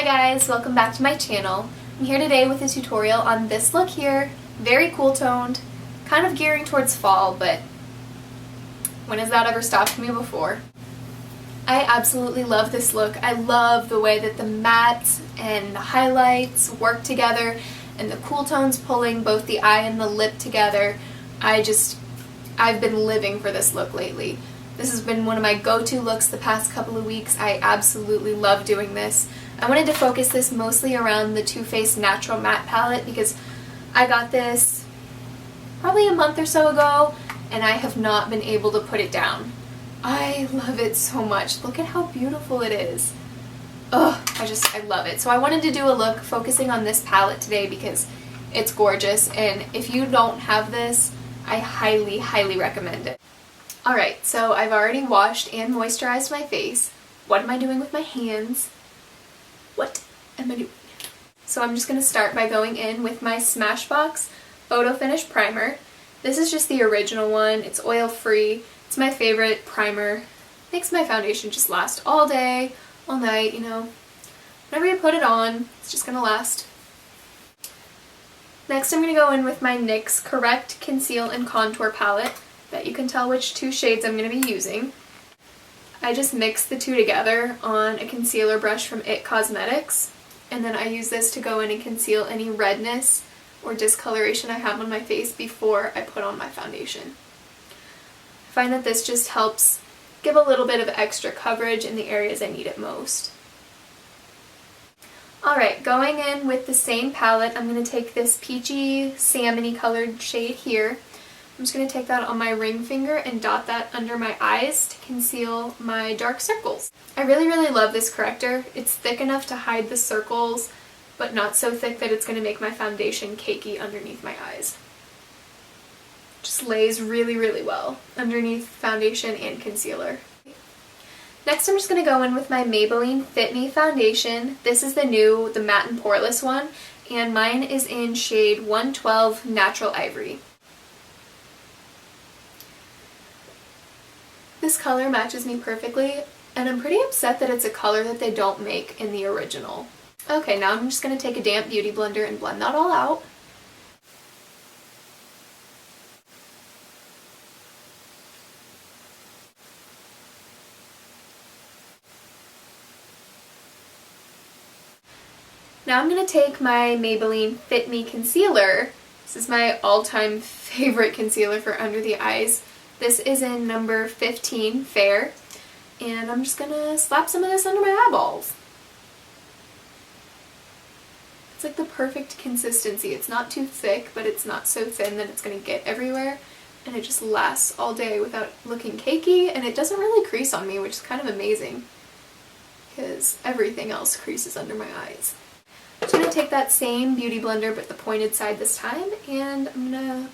Hi guys, welcome back to my channel. I'm here today with a tutorial on this look here. Very cool toned, kind of gearing towards fall, but when has that ever stopped me before? I absolutely love this look. I love the way that the matte and the highlights work together and the cool tones pulling both the eye and the lip together. I've been living for this look lately. This has been one of my go-to looks the past couple of weeks. I absolutely love doing this. I wanted to focus this mostly around the Too Faced Natural Matte palette because I got this probably a month or so ago and I have not been able to put it down. I love it so much. Look at how beautiful it is. Ugh, I love it. So I wanted to do a look focusing on this palette today because it's gorgeous, and if you don't have this, I highly, highly recommend it. Alright, so I've already washed and moisturized my face. What am I doing with my hands? What am I doing? So I'm just going to start by going in with my Smashbox Photo Finish Primer. This is just the original one. It's oil-free. It's my favorite primer. Makes my foundation just last all day, all night, you know. Whenever you put it on, it's just going to last. Next I'm going to go in with my NYX Correct Conceal and Contour Palette. Bet you can tell which two shades I'm going to be using. I just mix the two together on a concealer brush from IT Cosmetics, and then I use this to go in and conceal any redness or discoloration I have on my face before I put on my foundation. I find that this just helps give a little bit of extra coverage in the areas I need it most. Alright, going in with the same palette, I'm going to take this peachy salmon-y colored shade here. I'm just going to take that on my ring finger and dot that under my eyes to conceal my dark circles. I really, really love this corrector. It's thick enough to hide the circles, but not so thick that it's going to make my foundation cakey underneath my eyes. Just lays really, really well underneath foundation and concealer. Next I'm just going to go in with my Maybelline Fit Me foundation. This is the matte and poreless one, and mine is in shade 112 Natural Ivory. This color matches me perfectly, and I'm pretty upset that it's a color that they don't make in the original. Okay, now I'm just going to take a damp beauty blender and blend that all out. Now I'm going to take my Maybelline Fit Me concealer. This is my all-time favorite concealer for under the eyes. This is in number 15, Fair, and I'm just going to slap some of this under my eyeballs. It's like the perfect consistency. It's not too thick, but it's not so thin that it's going to get everywhere, and it just lasts all day without looking cakey, and it doesn't really crease on me, which is kind of amazing, because everything else creases under my eyes. I'm just going to take that same beauty blender, but the pointed side this time, and I'm going to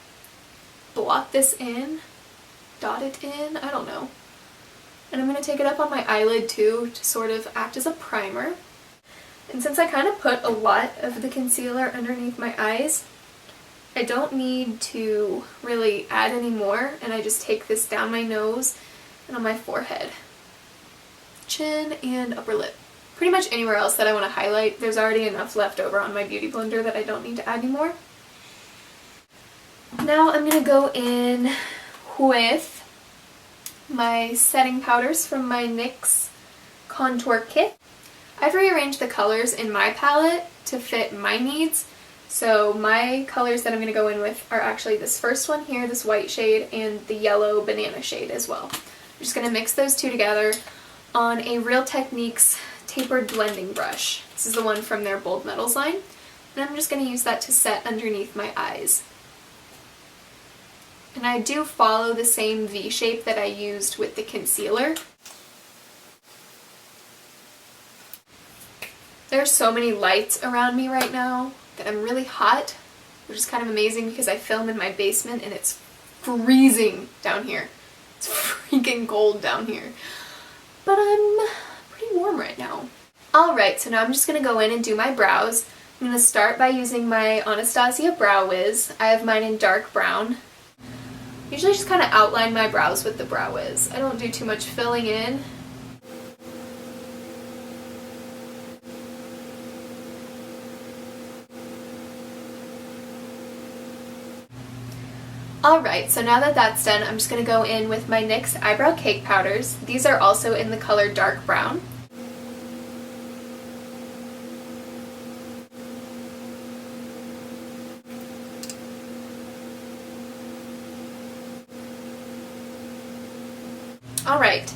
blot this in. Dot it in, I don't know. And I'm going to take it up on my eyelid too to sort of act as a primer. And since I kind of put a lot of the concealer underneath my eyes, I don't need to really add any more, and I just take this down my nose and on my forehead. Chin and upper lip. Pretty much anywhere else that I want to highlight, there's already enough left over on my beauty blender that I don't need to add any more. Now I'm going to go in with my setting powders from my NYX Contour Kit. I've rearranged the colors in my palette to fit my needs, so my colors that I'm going to go in with are actually this first one here, this white shade, and the yellow banana shade as well. I'm just going to mix those two together on a Real Techniques tapered blending brush. This is the one from their Bold Metals line, and I'm just going to use that to set underneath my eyes. And I do follow the same V shape that I used with the concealer. There's so many lights around me right now that I'm really hot, which is kind of amazing because I film in my basement and it's freezing down here. It's freaking cold down here. But I'm pretty warm right now. Alright, so now I'm just going to go in and do my brows. I'm going to start by using my Anastasia Brow Wiz. I have mine in dark brown. Usually just kind of outline my brows with the Brow Wiz. I don't do too much filling in. Alright, so now that that's done, I'm just going to go in with my NYX Eyebrow Cake Powders. These are also in the color Dark Brown. Alright,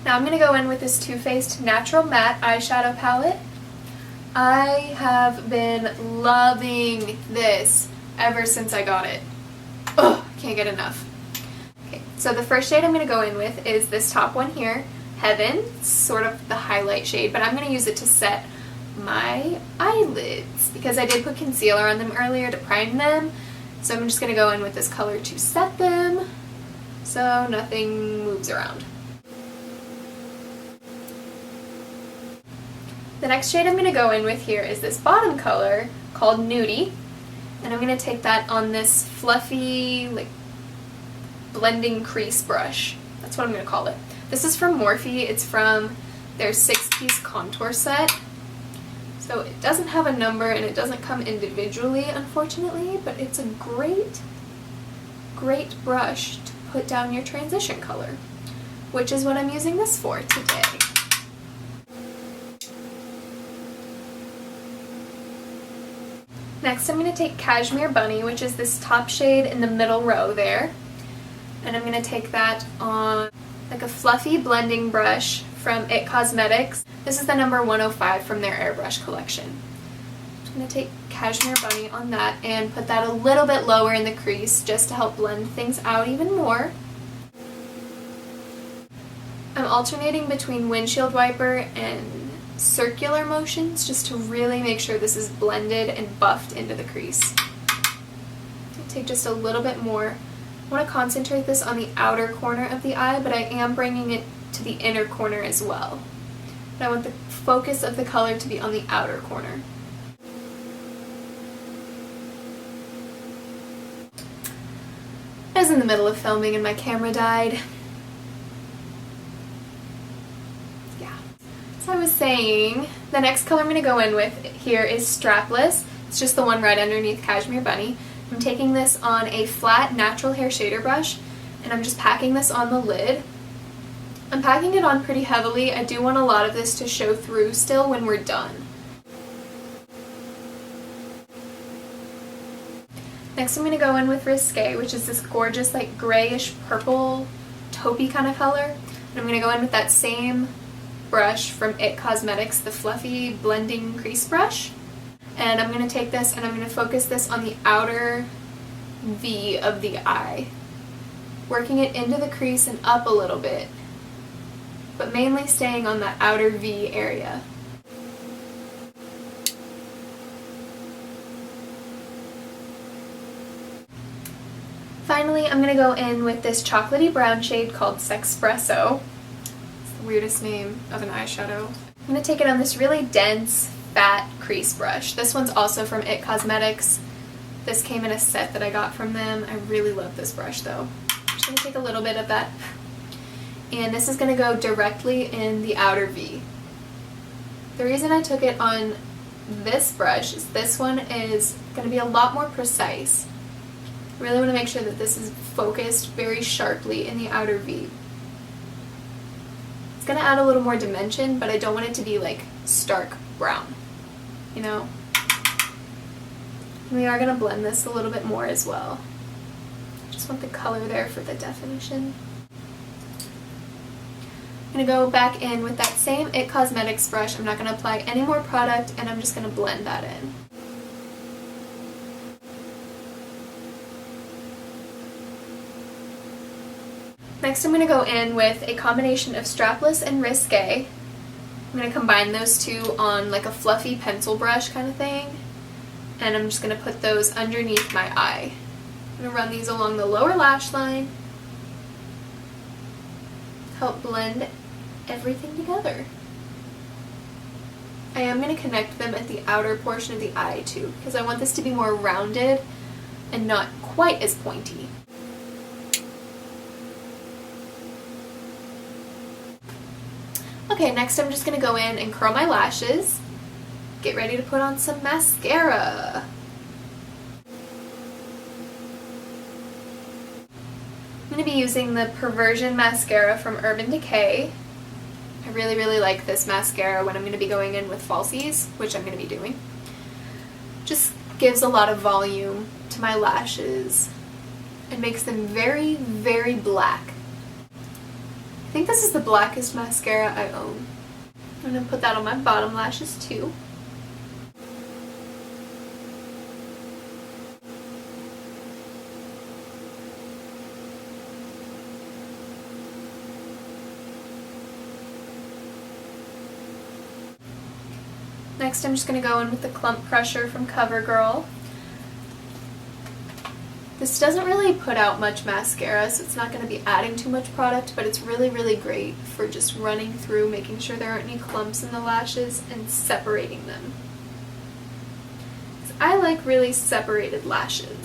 now I'm going to go in with this Too Faced Natural Matte Eyeshadow Palette. I have been loving this ever since I got it. Ugh, can't get enough. Okay, so the first shade I'm going to go in with is this top one here, Heaven. It's sort of the highlight shade, but I'm going to use it to set my eyelids because I did put concealer on them earlier to prime them. So I'm just going to go in with this color to set them so nothing moves around. The next shade I'm going to go in with here is this bottom color called Nudie. And I'm going to take that on this fluffy, like, blending crease brush. That's what I'm going to call it. This is from Morphe. It's from their 6-piece contour set. So it doesn't have a number and it doesn't come individually, unfortunately, but it's a great brush to put down your transition color, which is what I'm using this for today. Next I'm going to take Cashmere Bunny, which is this top shade in the middle row there, and I'm going to take that on like a fluffy blending brush from IT Cosmetics. This is the number 105 from their airbrush collection. I'm just going to take Cashmere Bunny on that and put that a little bit lower in the crease just to help blend things out even more. I'm alternating between windshield wiper and circular motions just to really make sure this is blended and buffed into the crease. I'll take just a little bit more. I want to concentrate this on the outer corner of the eye, but I am bringing it to the inner corner as well. But I want the focus of the color to be on the outer corner. I was in the middle of filming and my camera died. So I was saying, the next color I'm going to go in with here is Strapless. It's just the one right underneath Cashmere Bunny. I'm taking this on a flat natural hair shader brush and I'm just packing this on the lid. I'm packing it on pretty heavily. I do want a lot of this to show through still when we're done. Next I'm going to go in with Risque, which is this gorgeous like grayish purple taupey kind of color. And I'm going to go in with that same brush from IT Cosmetics, the fluffy blending crease brush. And I'm going to take this and I'm going to focus this on the outer V of the eye, working it into the crease and up a little bit, but mainly staying on that outer V area. Finally, I'm going to go in with this chocolatey brown shade called Sexpresso. Weirdest name of an eyeshadow. I'm going to take it on this really dense, fat crease brush. This one's also from IT Cosmetics. This came in a set that I got from them. I really love this brush though. I'm just going to take a little bit of that. And this is going to go directly in the outer V. The reason I took it on this brush is this one is going to be a lot more precise. I really want to make sure that this is focused very sharply in the outer V. It's going to add a little more dimension, but I don't want it to be like stark brown, you know? And we are going to blend this a little bit more as well. Just want the color there for the definition. I'm going to go back in with that same IT Cosmetics brush. I'm not going to apply any more product and I'm just going to blend that in. Next I'm going to go in with a combination of Strapless and Risque. I'm going to combine those two on like a fluffy pencil brush kind of thing. And I'm just going to put those underneath my eye. I'm going to run these along the lower lash line. Help blend everything together. I am going to connect them at the outer portion of the eye too, because I want this to be more rounded and not quite as pointy. Okay, next I'm just going to go in and curl my lashes, get ready to put on some mascara. I'm going to be using the Perversion mascara from Urban Decay. I really, really like this mascara when I'm going to be going in with falsies, which I'm going to be doing. Just gives a lot of volume to my lashes and makes them very, very black. I think this is the blackest mascara I own. I'm going to put that on my bottom lashes too. Next I'm just going to go in with the Clump Crusher from CoverGirl. This doesn't really put out much mascara, so it's not going to be adding too much product, but it's really, really great for just running through, making sure there aren't any clumps in the lashes, and separating them. 'Cause I like really separated lashes.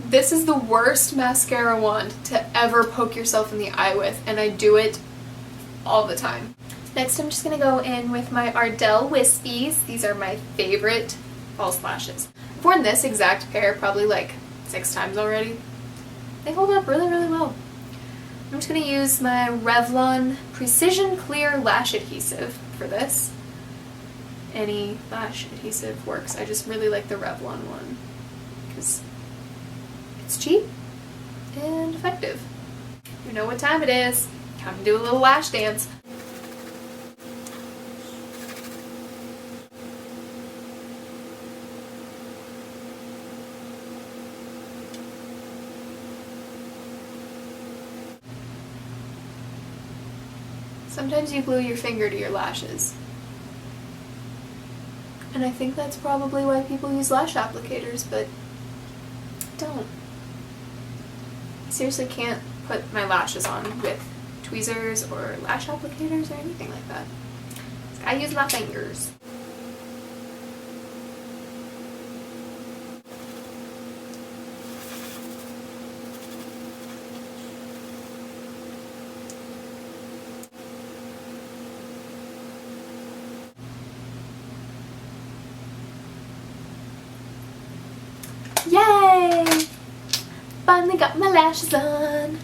This is the worst mascara wand to ever poke yourself in the eye with, and I do it all the time. Next I'm just going to go in with my Ardell Wispies. These are my favorite false lashes. I've worn this exact pair probably like 6 times already. They hold up really, really well. I'm just going to use my Revlon Precision Clear Lash Adhesive for this. Any lash adhesive works. I just really like the Revlon one because it's cheap and effective. You know what time it is. Time to do a little lash dance. Sometimes you glue your finger to your lashes. And I think that's probably why people use lash applicators, but don't. I seriously can't put my lashes on with tweezers or lash applicators or anything like that. I use my fingers. Yay! Finally got my lashes on!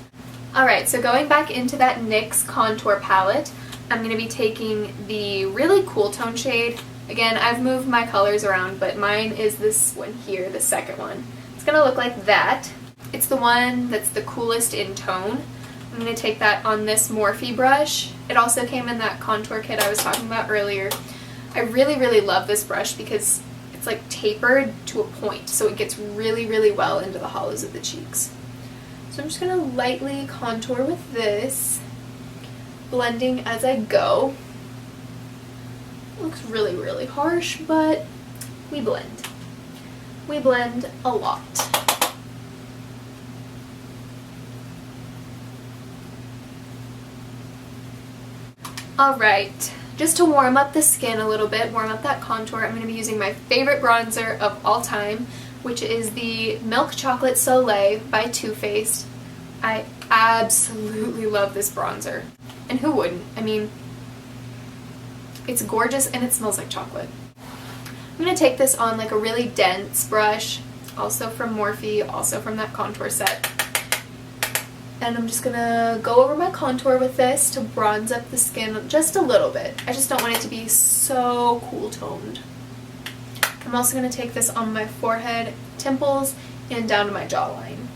Alright, so going back into that NYX contour palette, I'm going to be taking the really cool tone shade. Again, I've moved my colors around, but mine is this one here, the second one. It's going to look like that. It's the one that's the coolest in tone. I'm going to take that on this Morphe brush. It also came in that contour kit I was talking about earlier. I really, really love this brush because it's like tapered to a point, so it gets really, really well into the hollows of the cheeks. So I'm just going to lightly contour with this, blending as I go. It looks really, really harsh, but we blend. We blend a lot. Alright, just to warm up the skin a little bit, warm up that contour, I'm going to be using my favorite bronzer of all time, which is the Milk Chocolate Soleil by Too Faced. I absolutely love this bronzer. And who wouldn't? I mean, it's gorgeous and it smells like chocolate. I'm going to take this on like a really dense brush, also from Morphe, also from that contour set. And I'm just going to go over my contour with this to bronze up the skin just a little bit. I just don't want it to be so cool toned. I'm also going to take this on my forehead, temples, and down to my jawline.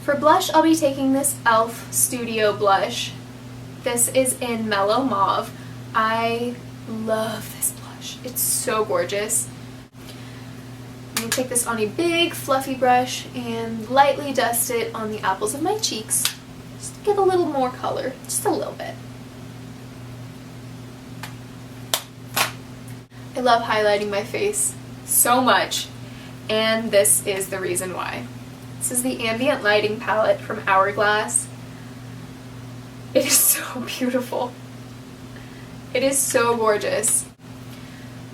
For blush, I'll be taking this e.l.f. Studio blush. This is in Mellow Mauve. I love this blush. It's so gorgeous. I'm going to take this on a big fluffy brush and lightly dust it on the apples of my cheeks. Just to give a little more color, just a little bit. I love highlighting my face so much, and this is the reason why. This is the Ambient Lighting palette from Hourglass. It is so beautiful. It is so gorgeous.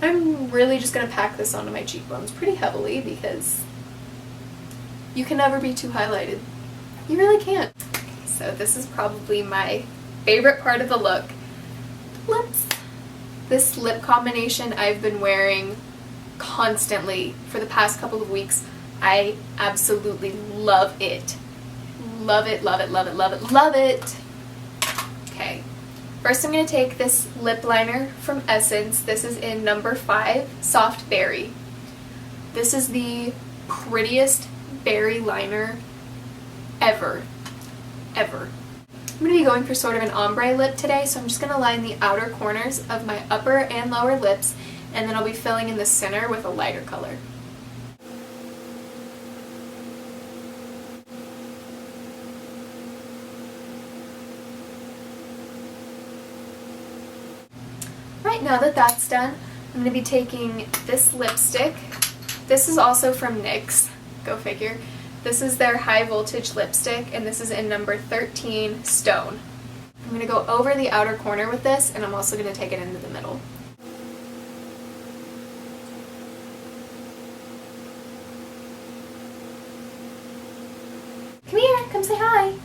I'm really just going to pack this onto my cheekbones pretty heavily because You can never be too highlighted. You really can't. So this is probably my favorite part of the look. Lips. This lip combination I've been wearing constantly for the past couple of weeks. I absolutely love it. Love it, love it, love it, love it, love it. Okay. First I'm going to take this lip liner from Essence. This is in number 5, Soft Berry. This is the prettiest berry liner ever. Ever. I'm going to be going for sort of an ombre lip today, so I'm just going to line the outer corners of my upper and lower lips, and then I'll be filling in the center with a lighter color. Right, now that that's done, I'm going to be taking this lipstick. This is also from NYX, go figure. This is their high voltage lipstick, and this is in number 13, Stone. I'm going to go over the outer corner with this, and I'm also going to take it into the middle. Come here, come say hi.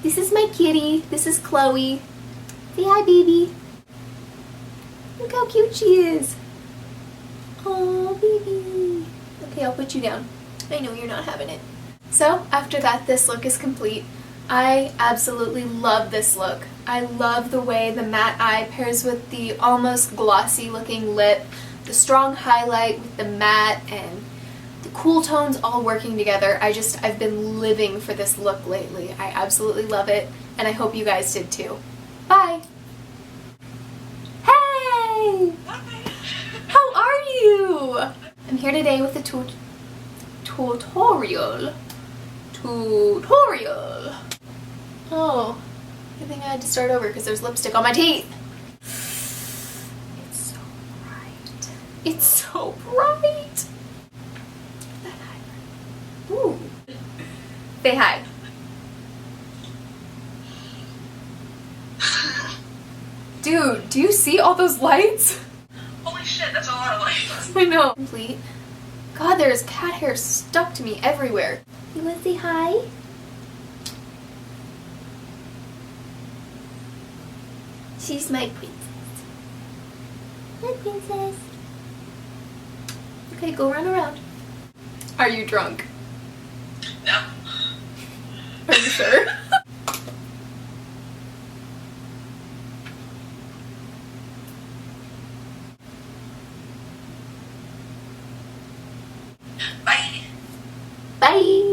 This is my kitty. This is Chloe. Say hi, baby. Look how cute she is. Oh, baby. Okay, I'll put you down. I know you're not having it. So, after that, this look is complete. I absolutely love this look. I love the way the matte eye pairs with the almost glossy looking lip, the strong highlight with the matte, and the cool tones all working together. I've been living for this look lately. I absolutely love it, and I hope you guys did too. Bye! Hey! How are you? I'm here today with the tutorial. Oh, I think I had to start over because there's lipstick on my teeth. It's so bright. It's so bright. Ooh. Say hi. Dude, do you see all those lights? Holy shit, that's a lot of lights. I know. Complete. God, there's cat hair stuck to me everywhere. You want to say hi? She's my princess. Hi, princess. Okay, go run around. Are you drunk? No. Are you sure? Bye. Bye.